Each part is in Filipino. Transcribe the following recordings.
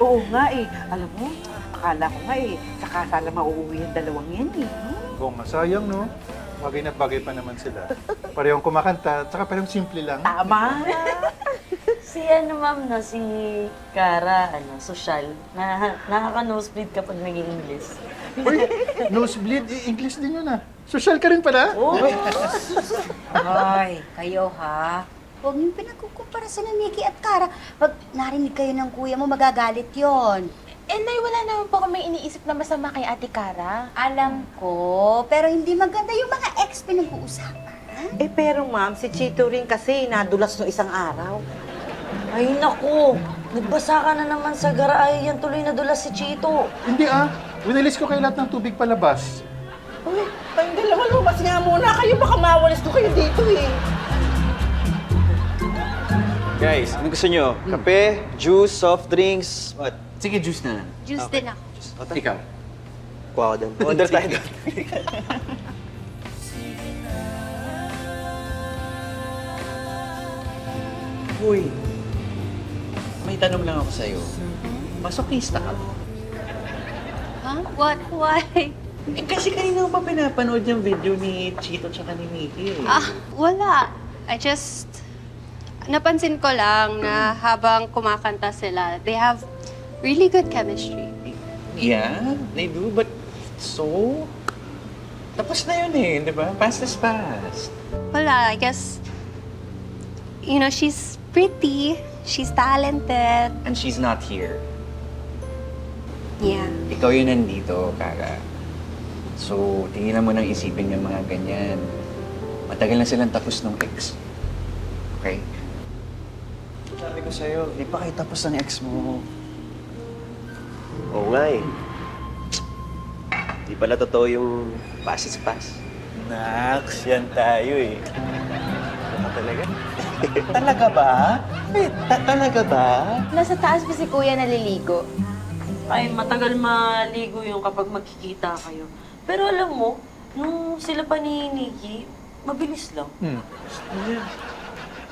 Oo nga eh. Alam mo, akala ko nga eh, sa kasala mauuwi yung dalawang yan eh. Oo nga, sayang no? Bagay na bagay pa naman sila. Parehong kumakanta, tsaka parehong simple lang. Tama. Si ano ma'am, no, si Cara, social. Nakaka-nosebleed kapag nag-i-English. Uy, nosebleed, English din yun ah. Social ka rin pala? Oo. Ay, kayo ha? Huwag niyong pinagkukumpara sa Miki at Cara. Pag narinig kayo ng kuya mo, magagalit yon. Eh, Nay, wala naman po kami iniisip na masama kay Ate Cara. Alam ko, pero hindi maganda yung mga ex pinag-uusapan. Eh pero ma'am, si Chito rin kasi nadulas no isang araw. Ay naku, nagbasa ka na naman sa garaay. Yan tuloy na dulas si Chito. Hindi ah. Winalis ko kayo lahat ng tubig palabas. Uy, kayong dalawa lumabas nga muna kayo. Baka mawalis ko kayo dito eh. Guys, ano gusto nyo? Kape, juice, soft drinks, what? Sige, juice na lang. Juice din ako. Ikaw. Kuha ko din. Order tayo doon. Uy, may tanong lang ako sa'yo. Masokista ka ba? Huh? What? Why? Eh, kasi kanina ko pa pinapanood yung video ni Chito tsaka ni Miki eh. Wala. Napansin ko lang na habang kumakanta sila, they have really good chemistry. Yeah, they do, but so... Tapos na yun eh, di ba? Past is past. Wala, I guess, you know, she's pretty, she's talented. And she's not here. Yeah. Ikaw yun nandito, Cara. So, tingilan mo nang isipin yung mga ganyan. Matagal na silang tapos nung ex. Okay? Sabi ko sa'yo, di pa kayo tapos ng ex mo. Oo nga eh. Di pala totoo yung pass is pass. Nax, yan tayo eh. Ano talaga? Talaga ba? Eh, talaga ba? Nasa taas pa si Kuya naliligo. Ay, matagal maligo yung kapag magkikita kayo. Pero alam mo, nung sila pa ni Nikki, mabilis lang.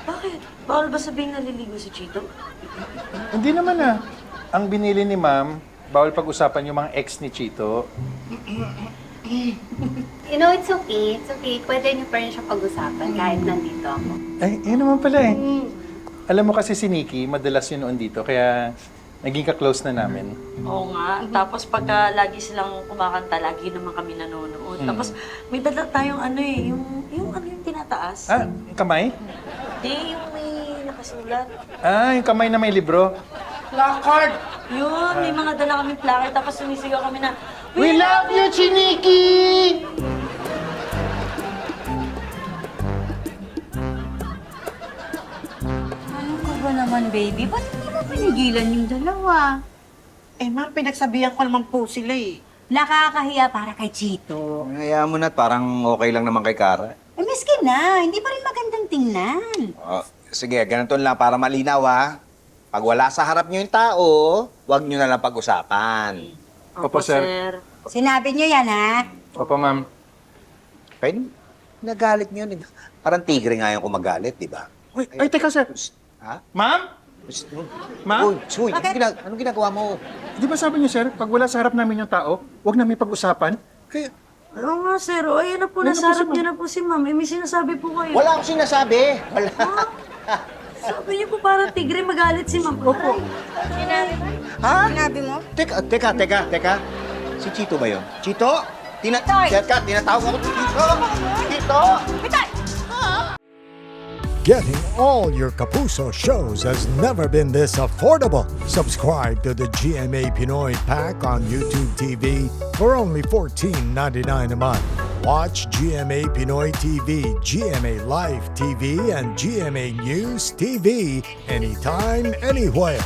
Bakit? Bawal ba sabihin naliligo si Chito? Hindi naman ah. Ang binili ni ma'am, bawal pag-usapan yung mga ex ni Chito. You know, it's okay. It's okay. Pwede niyo pa rin siya pag-usapan kahit nandito ako. Ay, yun naman pala eh. Alam mo kasi si Nikki, madalas yun noon dito, kaya naging ka-close na namin. Oo nga. Tapos pagka lagi silang kumakanta, lagi naman kami nanonood. Tapos may dala tayong yung tinataas. Ah, yung kamay? Hindi, yung may nakasulat. Ah, yung kamay na may libro. Placard! Yun, may mga dala kami placard. Tapos sumisigaw kami na, We love you, Chiniki! Ano ka ba naman, baby? Ba't hindi mo pinigilan yung dalawa? Eh ma'am, pinagsabihan ko naman po sila eh. Nakakahiya para kay Chito. Hayaan mo na, parang okay lang naman kay Cara. Eh, miskin na. Hindi pa rin magandang tingnan. Oh, sige, ganito lang para malinaw ha. Pag wala sa harap niyo yung tao, huwag niyo na lang pag-usapan. Opo, sir. Sinabi niyo yan, ha? Opo, ma'am. Pwede, nagalit niyo. Parang tigre nga yung kumagalit, di ba? Uy, ay, teka, sir. Ha? Ma'am? Ma'am? Uy, anong ginagawa mo? Di ba sabi niyo, sir, pag wala sa harap namin yung tao, huwag namin pag-usapan? Kaya, Oo nga, sir. O, ayan na po, nasa harap niyo na po si ma'am. Eh, may sinasabi po kayo. Wala akong sinasabi. Wala. Sabi niyo po parang tigre magalit si ma'am. Opo. Ha? Sinabi mo? Teka. Si Chito ba yun? Chito? Tinatawag ako Chito. Chito! Getting all your Kapuso shows has never been this affordable. Subscribe to the GMA Pinoy Pack on YouTube TV for only $14.99 a month. Watch GMA Pinoy TV, GMA Live TV, and GMA News TV anytime, anywhere.